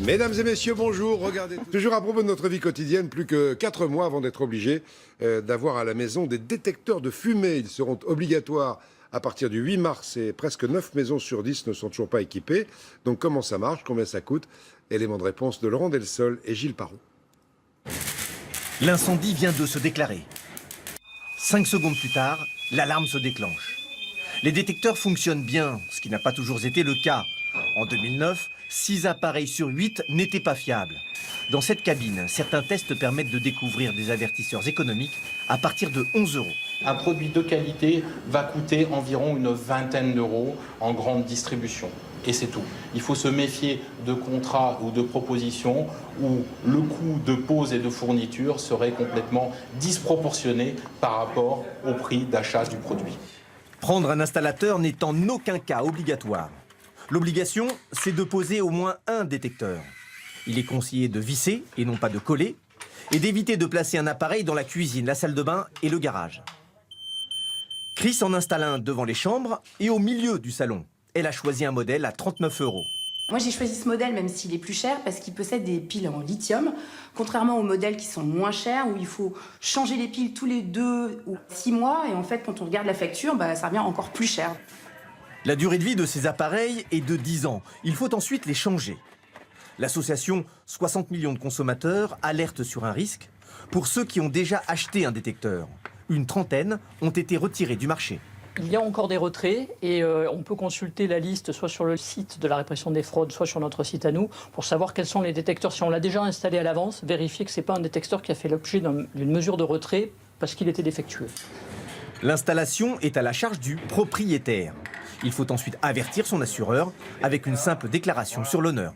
Mesdames et messieurs, bonjour. Regardez, toujours à propos de notre vie quotidienne, plus que 4 mois avant d'être obligés d'avoir à la maison des détecteurs de fumée. Ils seront obligatoires à partir du 8 mars et presque 9 maisons sur 10 ne sont toujours pas équipées. Donc comment ça marche? Combien ça coûte? Élément de réponse de Laurent Delsol et Gilles Parot. L'incendie vient de se déclarer. 5 secondes plus tard, l'alarme se déclenche. Les détecteurs fonctionnent bien, ce qui n'a pas toujours été le cas. En 2009, 6 appareils sur 8 n'étaient pas fiables. Dans cette cabine, certains tests permettent de découvrir des avertisseurs économiques à partir de 11 €. Un produit de qualité va coûter environ une vingtaine d'euros en grande distribution. Et c'est tout. Il faut se méfier de contrats ou de propositions où le coût de pose et de fourniture serait complètement disproportionné par rapport au prix d'achat du produit. Prendre un installateur n'est en aucun cas obligatoire. L'obligation, c'est de poser au moins un détecteur. Il est conseillé de visser et non pas de coller, et d'éviter de placer un appareil dans la cuisine, la salle de bain et le garage. Chris en installe un devant les chambres et au milieu du salon. Elle a choisi un modèle à 39 €. Moi j'ai choisi ce modèle même s'il est plus cher parce qu'il possède des piles en lithium, contrairement aux modèles qui sont moins chers où il faut changer les piles tous les 2 ou 6 mois et en fait quand on regarde la facture, ça revient encore plus cher. La durée de vie de ces appareils est de 10 ans. Il faut ensuite les changer. L'association 60 millions de consommateurs alerte sur un risque pour ceux qui ont déjà acheté un détecteur. Une trentaine ont été retirés du marché. Il y a encore des retraits et on peut consulter la liste soit sur le site de la répression des fraudes, soit sur notre site à nous, pour savoir quels sont les détecteurs. Si on l'a déjà installé à l'avance, vérifier que ce n'est pas un détecteur qui a fait l'objet d'une mesure de retrait parce qu'il était défectueux. L'installation est à la charge du propriétaire. Il faut ensuite avertir son assureur avec une simple déclaration sur l'honneur.